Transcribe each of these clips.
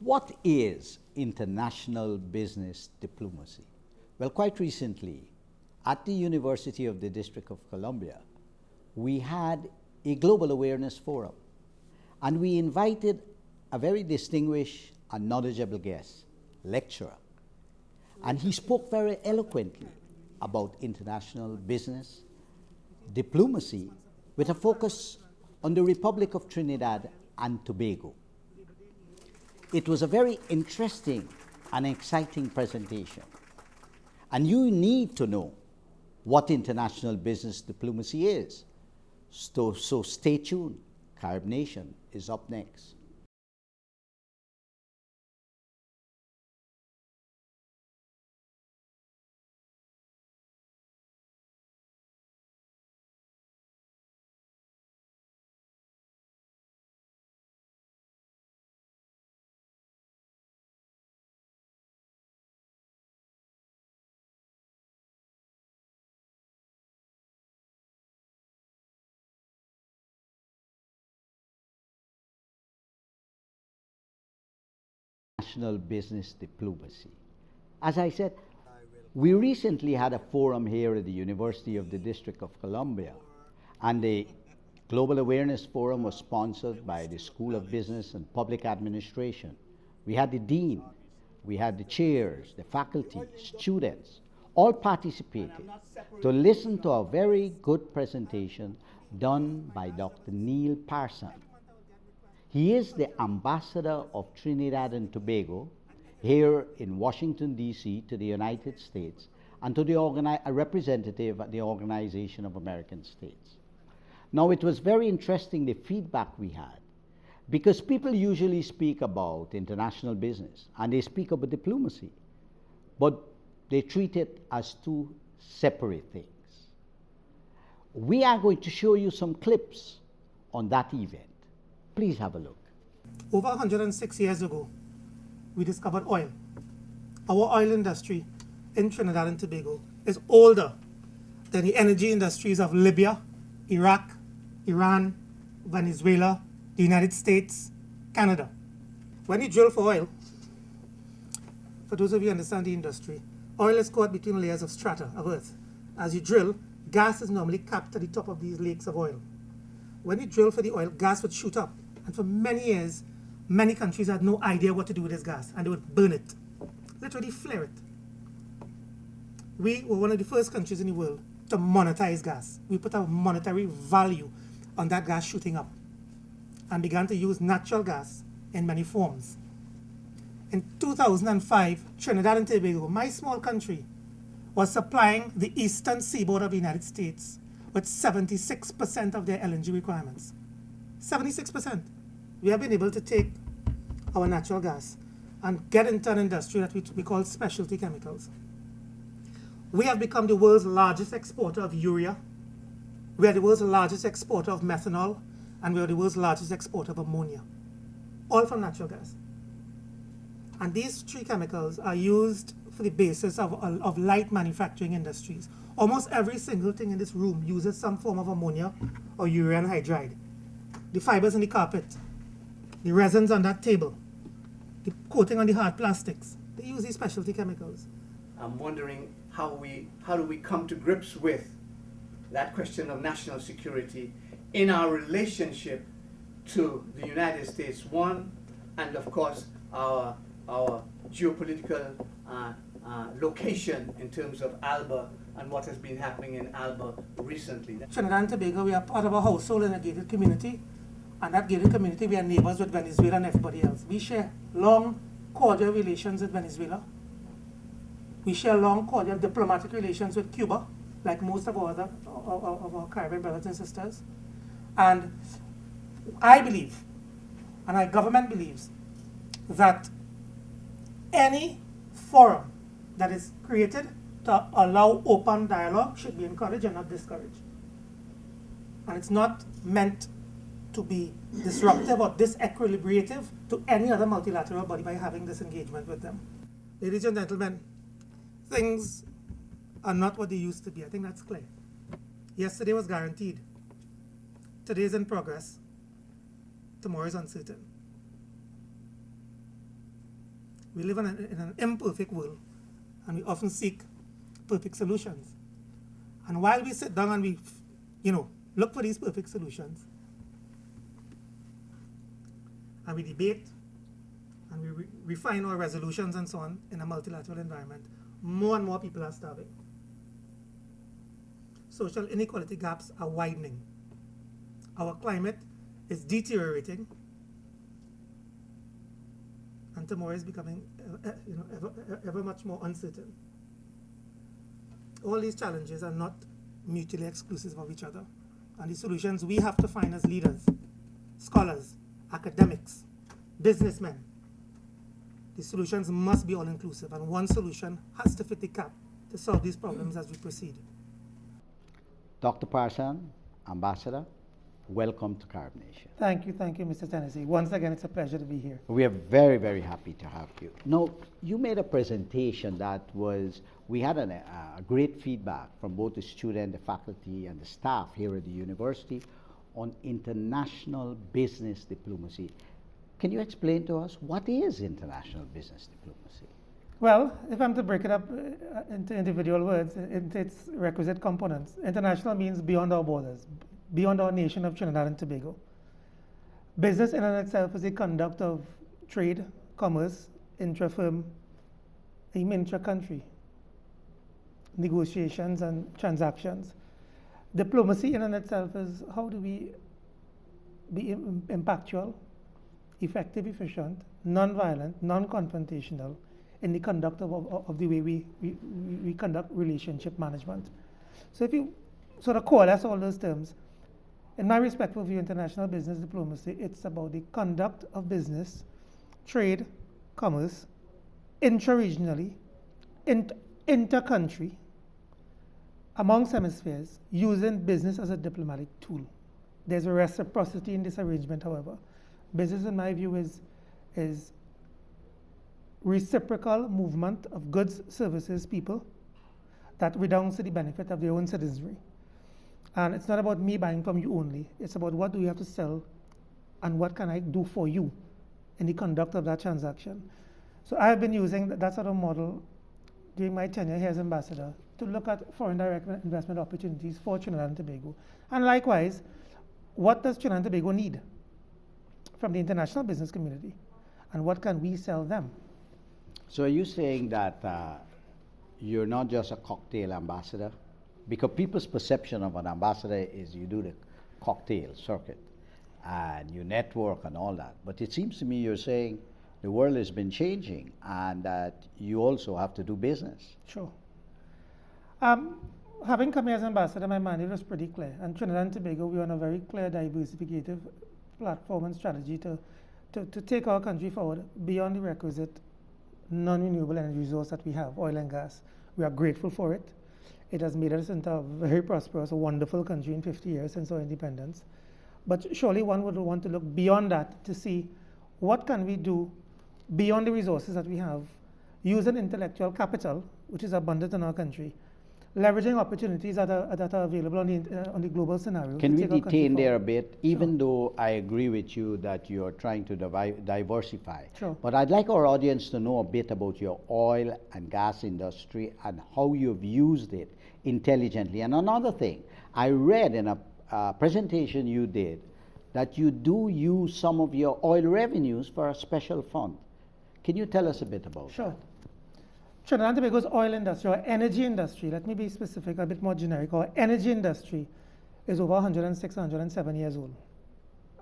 What is international business diplomacy? Well, quite recently, at the University of the District of Columbia, we had a global awareness forum, and we invited a very distinguished and knowledgeable guest, lecturer, and he spoke very eloquently about international business, diplomacy, with a focus on the Republic of Trinidad and Tobago. It was a very interesting and exciting presentation. And you need to know what international business diplomacy is. So stay tuned. Carib Nation is up next. International business diplomacy. As I said, we recently had a forum here at the University of the District of Columbia, and the Global Awareness Forum was sponsored by the School of Business and Public Administration. We had the dean, we had the chairs, the faculty, students, all participated to listen to a very good presentation done by Dr. Neil Parsan. He is the ambassador of Trinidad and Tobago here in Washington, D.C. to the United States, and to a representative at the Organization of American States. Now, it was very interesting, the feedback we had, because people usually speak about international business and they speak about diplomacy, but they treat it as two separate things. We are going to show you some clips on that event. Please have a look. Over 106 years ago, we discovered oil. Our oil industry in Trinidad and Tobago is older than the energy industries of Libya, Iraq, Iran, Venezuela, the United States, Canada. When you drill for oil, for those of you who understand the industry, oil is caught between layers of strata of earth. As you drill, gas is normally capped at the top of these lakes of oil. When you drill for the oil, gas would shoot up. And for many years, many countries had no idea what to do with this gas, and they would burn it, literally flare it. We were one of the first countries in the world to monetize gas. We put a monetary value on that gas shooting up and began to use natural gas in many forms. In 2005, Trinidad and Tobago, my small country, was supplying the eastern seaboard of the United States with 76% of their LNG requirements. 76%. We have been able to take our natural gas and get into an industry that we call specialty chemicals. We have become the world's largest exporter of urea. We are the world's largest exporter of methanol, and we are the world's largest exporter of ammonia, all from natural gas. And these three chemicals are used for the basis of light manufacturing industries. Almost every single thing in this room uses some form of ammonia or urea anhydride. The fibers in the carpet, the resins on that table, the coating on the hard plastics, they use these specialty chemicals. I'm wondering how do we come to grips with that question of national security in our relationship to the United States, one, and of course our geopolitical location in terms of ALBA and what has been happening in ALBA recently. Trinidad and Tobago, we are part of a household in a gated community, and that gated community, we are neighbors with Venezuela and everybody else. We share long, cordial relations with Venezuela. We share long, cordial diplomatic relations with Cuba, like most of our Caribbean brothers and sisters. And I believe, and our government believes, that any forum that is created to allow open dialogue should be encouraged and not discouraged. And it's not meant to be disruptive or disequilibrative to any other multilateral body by having this engagement with them. Ladies and gentlemen, things are not what they used to be. I think that's clear. Yesterday was guaranteed. Today is in progress. Tomorrow is uncertain. We live in an imperfect world, and we often seek perfect solutions. And while we sit down and we, look for these perfect solutions, and we debate, and we refine our resolutions and so on in a multilateral environment, more and more people are starving. Social inequality gaps are widening. Our climate is deteriorating, and tomorrow is becoming ever much more uncertain. All these challenges are not mutually exclusive of each other, and the solutions we have to find as leaders, scholars, academics, businessmen, the solutions must be all-inclusive, and one solution has to fit the cap to solve these problems as we proceed. Dr. Parsan, Ambassador, welcome to Carib Nation. Thank you, Mr. Tennessee. Once again, it's a pleasure to be here. We are very, very happy to have you. Now, you made a presentation that we had a great feedback from both the student, the faculty, and the staff here at the university on international business diplomacy. Can you explain to us what is international business diplomacy? Well, if I'm to break it up into individual words, into its requisite components, international means beyond our borders, beyond our nation of Trinidad and Tobago. Business in and of itself is the conduct of trade, commerce, intra-firm, even intra-country, negotiations and transactions. Diplomacy in and of itself is how do we be impactful, effective, efficient, non-violent, non-confrontational in the conduct of the way we conduct relationship management. So if you sort of coalesce all those terms, in my respectful view, international business diplomacy, it's about the conduct of business, trade, commerce, intra-regionally, inter-country, amongst hemispheres, using business as a diplomatic tool. There's a reciprocity in this arrangement, however. Business, in my view, is reciprocal movement of goods, services, people that redounds to the benefit of their own citizenry. And it's not about me buying from you only. It's about what do you have to sell and what can I do for you in the conduct of that transaction. So I've been using that sort of model during my tenure here as ambassador to look at foreign direct investment opportunities for Trinidad and Tobago. And likewise, what does Trinidad and Tobago need from the international business community? And what can we sell them? So are you saying that you're not just a cocktail ambassador? Because people's perception of an ambassador is you do the cocktail circuit and you network and all that. But it seems to me you're saying the world has been changing and that you also have to do business. Sure. Having come here as ambassador, my mandate was pretty clear. And Trinidad and Tobago, we're on a very clear diversificative platform and strategy to take our country forward beyond the requisite non-renewable energy resource that we have, oil and gas. We are grateful for it. It has made us into a very prosperous, wonderful country in 50 years since our independence. But surely one would want to look beyond that to see what can we do beyond the resources that we have, using intellectual capital, which is abundant in our country, leveraging opportunities that are available on the global scenario. Can we detain there a bit, even though I agree with you that you're trying to diversify. Sure. But I'd like our audience to know a bit about your oil and gas industry and how you've used it intelligently. And another thing, I read in a presentation you did that you do use some of your oil revenues for a special fund. Can you tell us a bit about Sure. that? Trinidad and Tobago's oil industry, or energy industry, let me be specific, a bit more generic, our energy industry is over 106, 107 years old.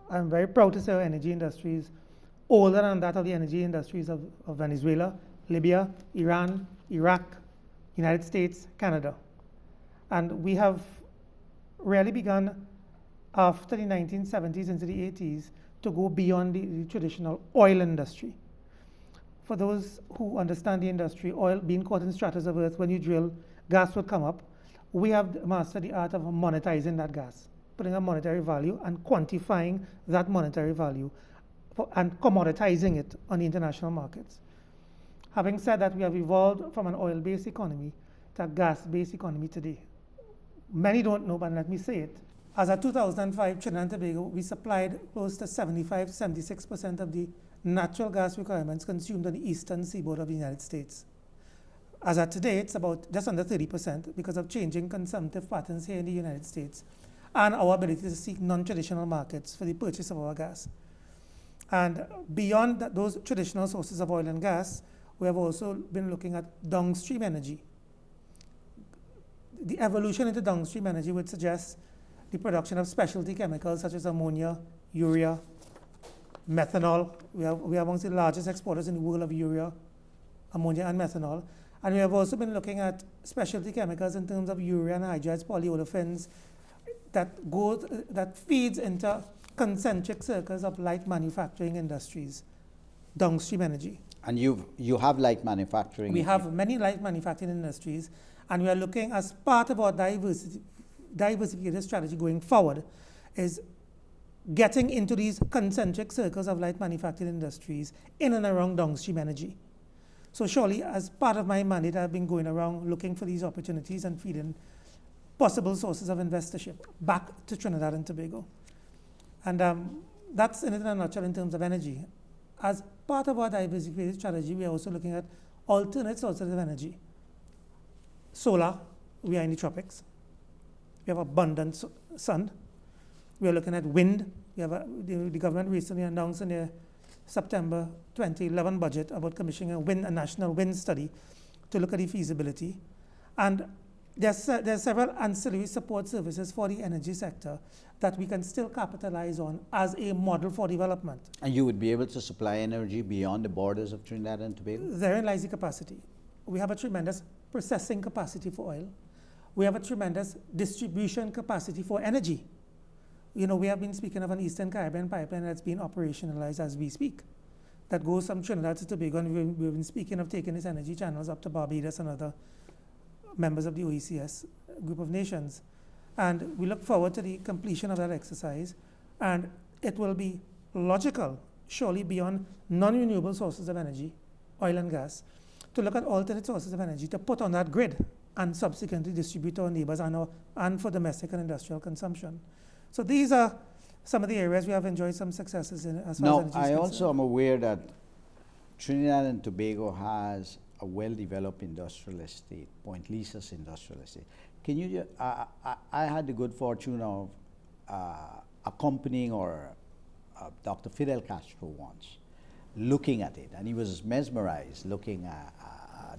I'm very proud to say our energy industry is older than that of the energy industries of Venezuela, Libya, Iran, Iraq, United States, Canada. And we have really begun after the 1970s into the 80s to go beyond the traditional oil industry. For those who understand the industry, oil being caught in stratas of earth, when you drill, gas would come up. We have mastered the art of monetizing that gas, putting a monetary value and quantifying that monetary value and commoditizing it on the international markets. Having said that, we have evolved from an oil-based economy to a gas-based economy today. Many don't know, but let me say it. As of 2005, Trinidad and Tobago, we supplied close to 76% of the natural gas requirements consumed on the eastern seaboard of the United States. As of today, it's about just under 30% because of changing consumptive patterns here in the United States and our ability to seek non-traditional markets for the purchase of our gas. And beyond those traditional sources of oil and gas, we have also been looking at downstream energy. The evolution into downstream energy would suggest the production of specialty chemicals such as ammonia, urea, methanol. We are amongst the largest exporters in the world of urea, ammonia, and methanol. And we have also been looking at specialty chemicals in terms of urea and anhydride polyolefins that feeds into concentric circles of light manufacturing industries, downstream energy. And you have light manufacturing? We have many light manufacturing industries, and we are looking as part of our diversification strategy going forward is getting into these concentric circles of light manufacturing industries in and around downstream energy. So surely, as part of my mandate, I've been going around looking for these opportunities and feeding possible sources of investorship back to Trinidad and Tobago. And that's in a nutshell in terms of energy. As part of our diversification strategy, we are also looking at alternate sources of energy. Solar, we are in the tropics. We have abundant sun. We are looking at wind. We have the government recently announced in their September 2011 budget about commissioning a national wind study to look at the feasibility. And there are several ancillary support services for the energy sector that we can still capitalize on as a model for development. And you would be able to supply energy beyond the borders of Trinidad and Tobago? Therein lies the capacity. We have a tremendous processing capacity for oil. We have a tremendous distribution capacity for energy. You know, we have been speaking of an Eastern Caribbean pipeline that's been operationalized as we speak, that goes from Trinidad to Tobago, and we've been speaking of taking these energy channels up to Barbados and other members of the OECS group of nations. And we look forward to the completion of that exercise, and it will be logical, surely beyond non-renewable sources of energy, oil and gas, to look at alternate sources of energy to put on that grid and subsequently distribute to our neighbors and for domestic and industrial consumption. So these are some of the areas we have enjoyed some successes in as far as energy is concerned. I also am aware that Trinidad and Tobago has a well-developed industrial estate, Point Lisa's industrial estate. Can you? I had the good fortune of accompanying Dr. Fidel Castro once, looking at it, and he was mesmerized looking at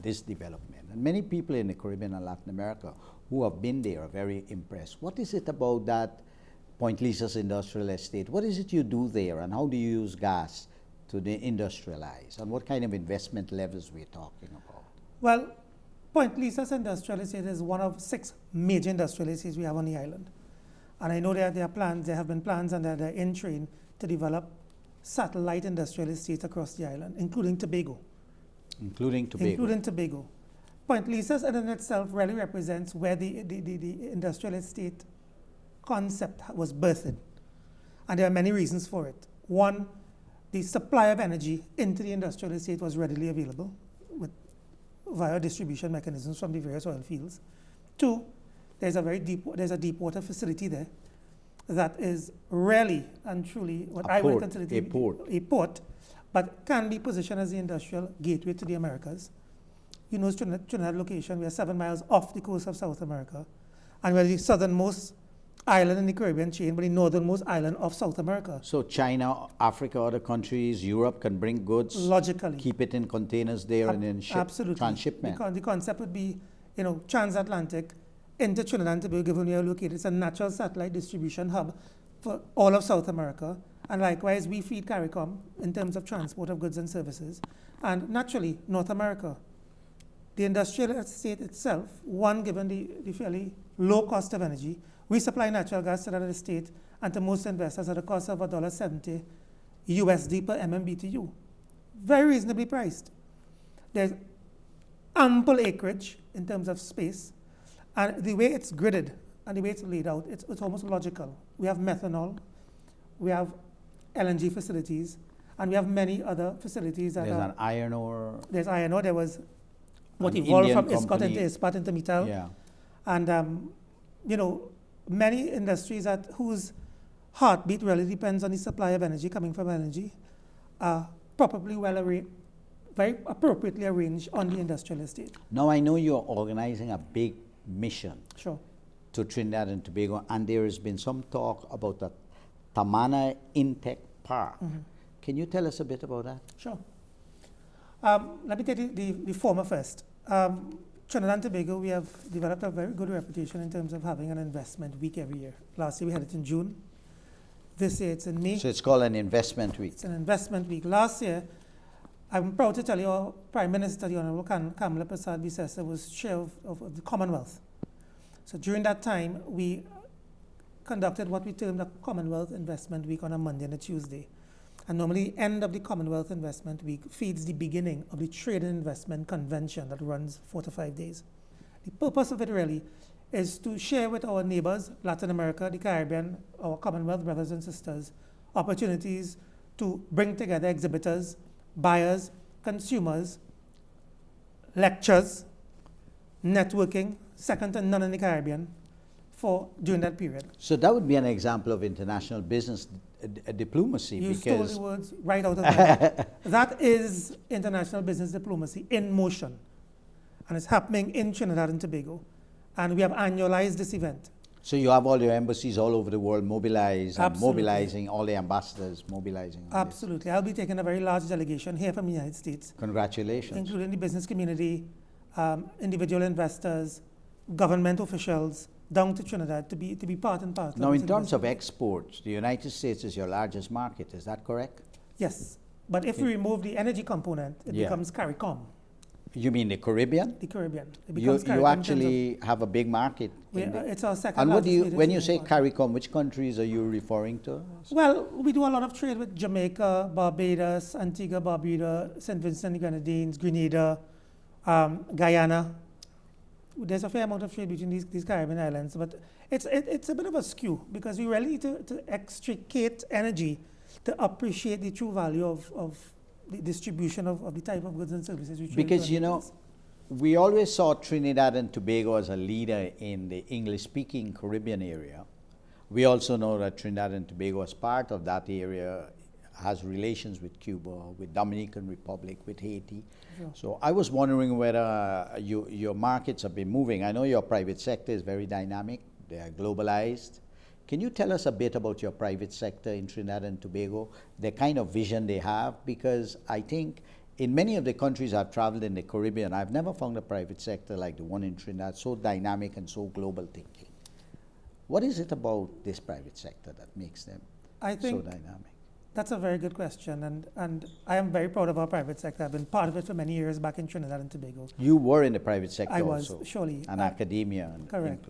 this development. And many people in the Caribbean and Latin America who have been there are very impressed. What is it about that Point Lisa's industrial estate? What is it you do there, and how do you use gas to industrialize, and what kind of investment levels we're talking about? Well, Point Lisa's industrial estate is one of 6 major industrial estates we have on the island. And I know there have been plans, and they're in train to develop satellite industrial estates across the island, including Tobago. Including Tobago. Point Lisa's in itself really represents where the industrial estate concept was birthed. And there are many reasons for it. One, the supply of energy into the industrial estate was readily available via distribution mechanisms from the various oil fields. Two, there's a deep water facility there that is really and truly what I would consider to be a port, but can be positioned as the industrial gateway to the Americas. You know, Trinidad location, we are 7 miles off the coast of South America, and we're the southernmost island in the Caribbean chain, but the northernmost island of South America. So China, Africa, other countries, Europe can bring goods, logically, keep it in containers there, and then transshipment. The concept would be, you know, transatlantic into Trinidad and Tobago, given we are located. It's a natural satellite distribution hub for all of South America. And likewise, we feed CARICOM in terms of transport of goods and services. And naturally, North America. The industrial estate itself, one, given the fairly low cost of energy, we supply natural gas to that estate and to most investors at a cost of $1.70 USD per MMBTU. Very reasonably priced. There's ample acreage in terms of space, and the way it's gridded and the way it's laid out, it's almost logical. We have methanol, we have LNG facilities, and we have many other facilities that There's an iron ore. There's iron ore. There was what An evolved Indian from ISCOT company. into ISPAT into Mittal. Yeah. And, you know, many industries whose heartbeat really depends on the supply of energy coming from energy are probably very appropriately arranged on the industrial estate. Now I know you're organizing a big mission Sure. to Trinidad and Tobago, and there has been some talk about the Tamana Intech Park. Can you tell us a bit about that? Sure. Let me take the former first. Trinidad and Tobago, we have developed a very good reputation in terms of having an investment week every year. Last year we had it in June. This year it's in May. So it's called an investment week. It's an investment week. Last year, I'm proud to tell you, our Prime Minister, the Honorable Kamala Prasad Bisesa, was chair of the Commonwealth. So during that time, we conducted what we termed a Commonwealth Investment Week on a Monday and a Tuesday. And normally, the end of the Commonwealth Investment Week feeds the beginning of the Trade and Investment Convention that runs 4 to 5 days. The purpose of it really is to share with our neighbors, Latin America, the Caribbean, our Commonwealth brothers and sisters, opportunities to bring together exhibitors, buyers, consumers, lectures, networking, second to none in the Caribbean, during that period. So that would be an example of international business diplomacy. You because stole the words right out of there. That is international business diplomacy in motion. And it's happening in Trinidad and Tobago. And we have annualized this event. So you have all your embassies all over the world mobilized, and Absolutely. mobilizing all the ambassadors, mobilizing. on this. Absolutely. I'll be taking a very large delegation here from the United States, Congratulations. including the business community, individual investors, government officials, down to Trinidad to be part and part. Now, this in terms of investment. exports, the United States is your largest market. Is that correct? Yes. But if we remove the energy component, it Yeah. becomes CARICOM, You mean the Caribbean? the Caribbean. It You, becomes you CARICOM in terms of- actually have a big market. in the- it's our second and what do largest you, major when you trading say partner. CARICOM, which countries are you referring to? Well, we do a lot of trade with Jamaica, Barbados, Antigua, Barbuda, St. Vincent and Grenadines, Grenada, Guyana. There's a fair amount of trade between these Caribbean islands, but it's a bit of a skew because we really need to extricate energy to appreciate the true value of the distribution of the type of goods and services we trade. Because, to our you know, neighbors. we always saw Trinidad and Tobago as a leader in the English-speaking Caribbean area. We also know that Trinidad and Tobago, as part of that area, has relations with Cuba, with Dominican Republic, with Haiti. Sure. So I was wondering whether your markets have been moving. I know your private sector is very dynamic. They are globalized. Can you tell us a bit about your private sector in Trinidad and Tobago, the kind of vision they have? Because I think in many of the countries I've traveled in the Caribbean, I've never found a private sector like the one in Trinidad so dynamic and so global thinking. What is it about this private sector that makes them I so think dynamic? that's a very good question, and I am very proud of our private sector. I've been part of it for many years back in Trinidad and Tobago. You were in the private sector I was, also, surely. and academia. And Correct.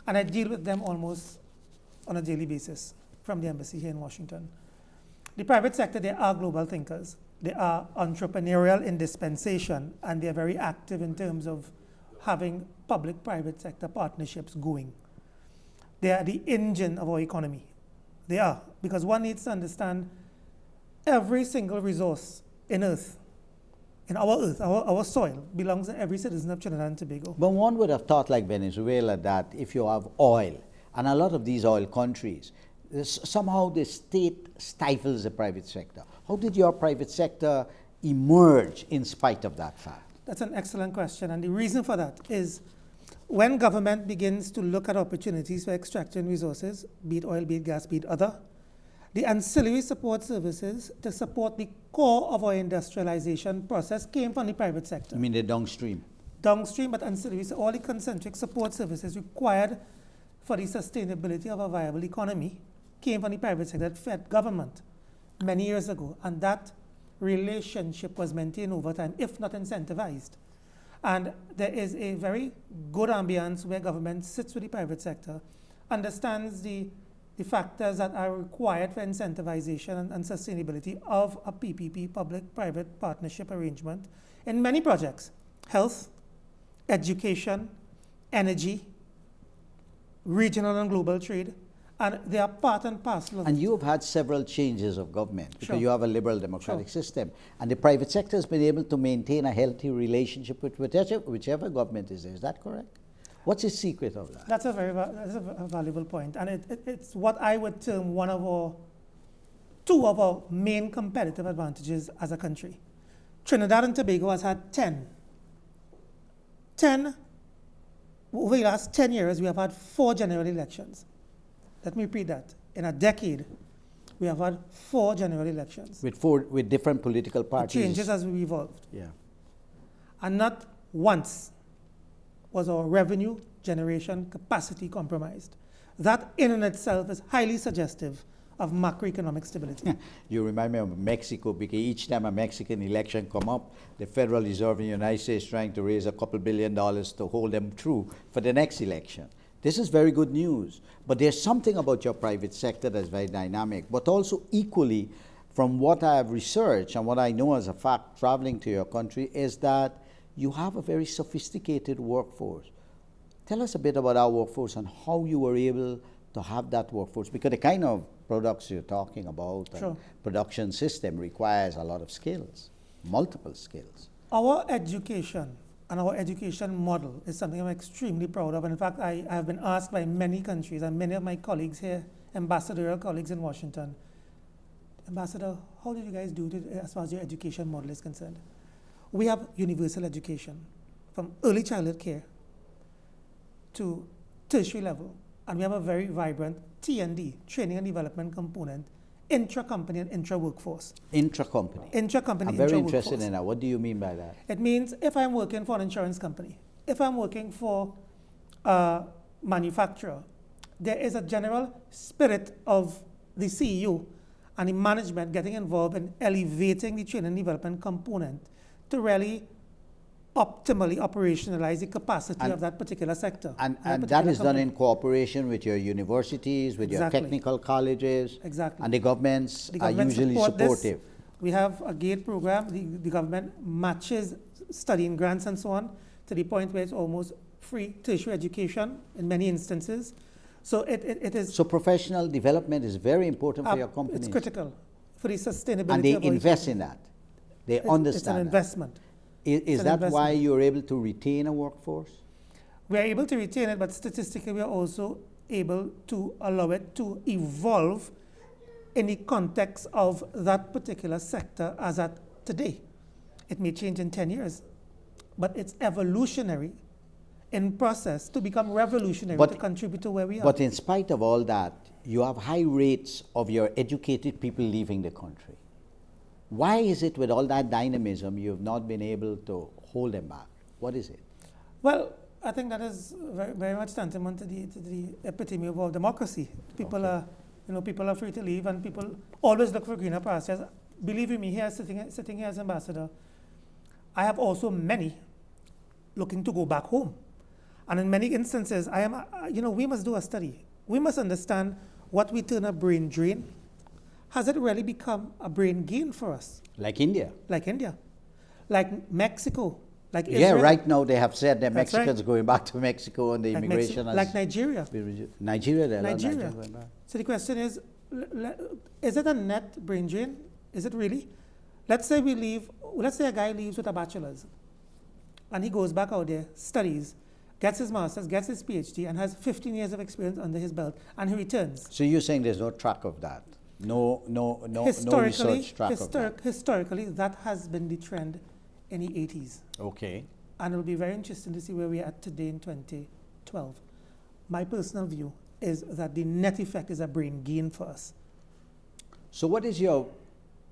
And I deal with them almost on a daily basis from the embassy here in Washington. The private sector, they are global thinkers. They are entrepreneurial in dispensation, and they're very active in terms of having public-private sector partnerships going. They are the engine of our economy. They are, because one needs to understand every single resource in earth, our soil, belongs to every citizen of Trinidad and Tobago. But one would have thought, like Venezuela, that if you have oil, and a lot of these oil countries, somehow the state stifles the private sector. How did your private sector emerge in spite of that fact? That's an excellent question, and the reason for that is when government begins to look at opportunities for extracting resources, be it oil, be it gas, be it other, the ancillary support services to support the core of our industrialization process came from the private sector. I mean the downstream. Downstream, but ancillary, so all the concentric support services required for the sustainability of a viable economy came from the private sector that fed government many years ago, and that relationship was maintained over time, if not incentivized. And there is a very good ambience where government sits with the private sector, understands the factors that are required for incentivization and sustainability of a PPP, public-private partnership arrangement, in many projects: health, education, energy, regional and global trade, and they are part and parcel of And it. you have had several changes of government because Sure. you have a liberal democratic Sure. system. And the private sector has been able to maintain a healthy relationship with whichever government is there. Is that correct? What's the secret of that? That's a valuable point, and it's what I would term two of our main competitive advantages as a country. Trinidad and Tobago has had 10. Over the last 10 years, we have had 4 general elections. Let me repeat that. In a decade, we have had 4 general elections. With different political parties. It changes as we evolved. Yeah. And not once was our revenue generation capacity compromised. That in and itself is highly suggestive of macroeconomic stability. You remind me of Mexico, because each time a Mexican election come up, the Federal Reserve in the United States trying to raise a couple $2 billion to hold them through for the next election. This is very good news. But there's something about your private sector that's very dynamic, but also equally, from what I have researched and what I know as a fact traveling to your country, is that you have a very sophisticated workforce. Tell us a bit about our workforce and how you were able to have that workforce, because the kind of products you're talking about and production system requires a lot of skills, multiple skills. Our education and our education model is something I'm extremely proud of. And in fact, I have been asked by many countries and many of my colleagues here, ambassadorial colleagues in Washington, Ambassador, how did you guys do it as far as your education model is concerned? We have universal education from early childhood care to tertiary level. And we have a very vibrant T&D, training and development component, intra-company and intra-workforce. Intra-company? Intra-company, I'm very interested in that. What do you mean by that? It means if I'm working for an insurance company, if I'm working for a manufacturer, there is a general spirit of the CEO and the management getting involved in elevating the training and development component to really optimally operationalize the capacity of that particular sector. And that is done in cooperation with your universities, with your technical colleges. Exactly. And the governments are usually supportive. We have a GATE program. The government matches studying grants and so on to the point where it's almost free tertiary education in many instances. So it is. So professional development is very important for your companies. It's critical for the sustainability. And they invest in that. They understand. It's an investment. Is that why you're able to retain a workforce? We are able to retain it, but statistically we are also able to allow it to evolve in the context of that particular sector as at today. It may change in 10 years, but it's evolutionary in process to become revolutionary to contribute to where we are. But in spite of all that, you have high rates of your educated people leaving the country. Why is it with all that dynamism you've not been able to hold them back? What is it? Well, I think that is very, very much tantamount to the epitome of our democracy. People are free to leave, and people always look for greener pastures. Believe me, here sitting here as ambassador, I have also many looking to go back home. And in many instances, we must do a study. We must understand what we term a brain drain. Has it really become a brain gain for us? Like India. Like India. Like Mexico. Like Israel. Israel. Right now they have said that Mexicans are going back to Mexico and the immigration like Nigeria. Nigeria. So the question is it a net brain drain? Is it really? Let's say a guy leaves with a bachelor's and he goes back out there, studies, gets his master's, gets his PhD, and has 15 years of experience under his belt, and he returns. So you're saying there's no track of that? No research track of that? Historically, that has been the trend in the 80s. Okay. And it'll be very interesting to see where we're at today in 2012. My personal view is that the net effect is a brain gain for us. So what is your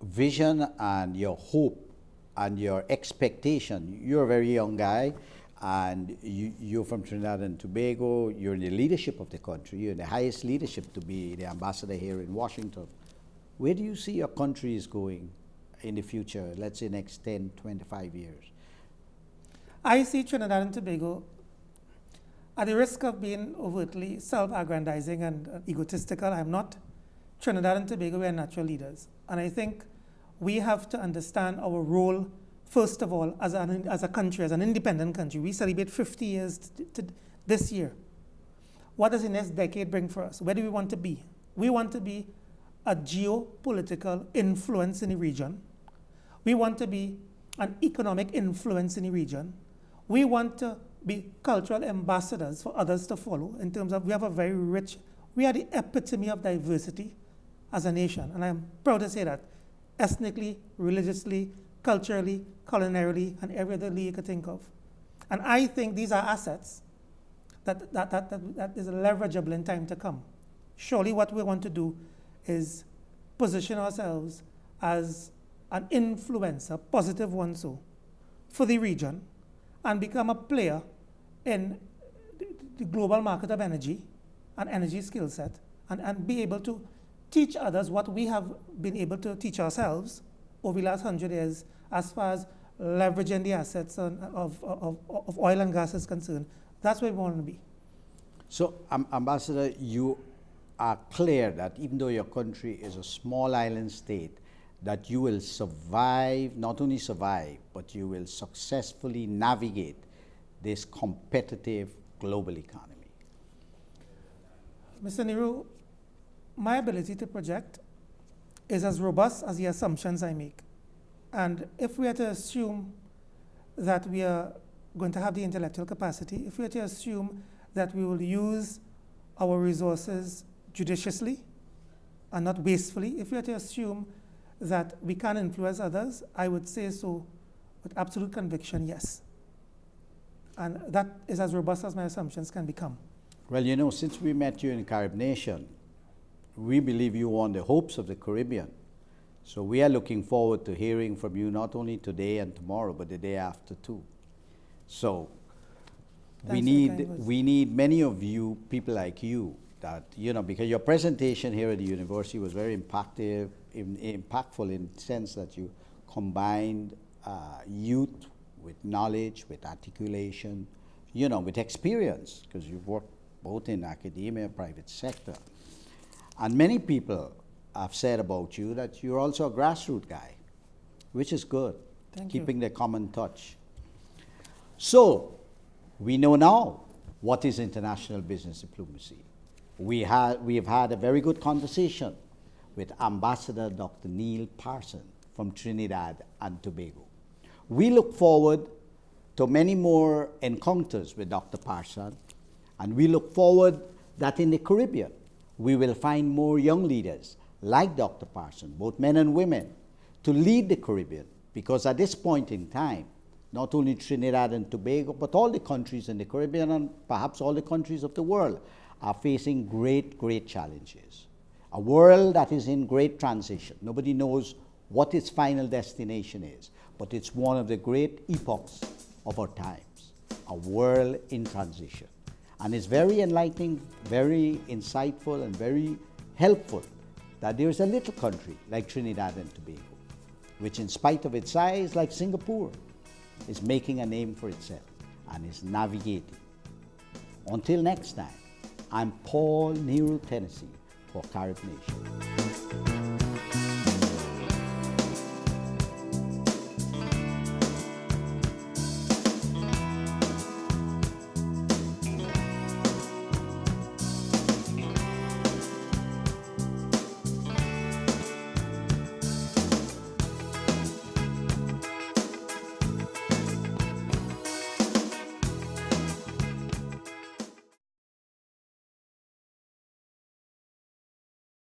vision and your hope and your expectation? You're a very young guy, and you're from Trinidad and Tobago. You're in the leadership of the country. You're in the highest leadership to be the ambassador here in Washington. Where do you see your country is going in the future, let's say next 10, 25 years? I see Trinidad and Tobago, at the risk of being overtly self-aggrandizing and egotistical, I'm not. Trinidad and Tobago, we are natural leaders. And I think we have to understand our role, first of all, as a country, as an independent country. We celebrate 50 years this year. What does the next decade bring for us? Where do we want to be? We want to be a geopolitical influence in the region. We want to be an economic influence in the region. We want to be cultural ambassadors for others to follow in terms of we have a very rich, we are the epitome of diversity as a nation. And I'm proud to say that ethnically, religiously, culturally, culinarily, and every other you could think of. And I think these are assets that is leverageable in time to come. Surely what we want to do is position ourselves as an influencer, positive one so, for the region, and become a player in the global market of energy and energy skill set, and be able to teach others what we have been able to teach ourselves over the last 100 years as far as leveraging the assets of oil and gas is concerned. That's where we want to be. So, Ambassador, you are clear that even though your country is a small island state, that you will survive, not only survive, but you will successfully navigate this competitive global economy. Mr. Nehru, my ability to project is as robust as the assumptions I make. And if we are to assume that we are going to have the intellectual capacity, if we are to assume that we will use our resources judiciously and not wastefully, if we are to assume that we can influence others, I would say so with absolute conviction, yes. And that is as robust as my assumptions can become. Well, you know, since we met you in Carib Nation, we believe you won the hopes of the Caribbean. So we are looking forward to hearing from you not only today and tomorrow, but the day after too. So we need many of you, people like you, that, you know, because your presentation here at the university was very impactful in the sense that you combined youth with knowledge, with articulation, you know, with experience, because you've worked both in academia and private sector. And many people have said about you that you're also a grassroots guy, which is good, keeping the common touch. So we know now what is international business diplomacy. We have had a very good conversation with Ambassador Dr. Neil Parsan from Trinidad and Tobago. We look forward to many more encounters with Dr. Parsan, and we look forward that in the Caribbean we will find more young leaders like Dr. Parsan, both men and women, to lead the Caribbean, because at this point in time, not only Trinidad and Tobago, but all the countries in the Caribbean and perhaps all the countries of the world are facing great, great challenges. A world that is in great transition. Nobody knows what its final destination is, but it's one of the great epochs of our times, a world in transition. And it's very enlightening, very insightful, and very helpful that there is a little country like Trinidad and Tobago, which in spite of its size, like Singapore, is making a name for itself and is navigating. Until next time, I'm Paul Nehru, Tennessee, for Carib Nation.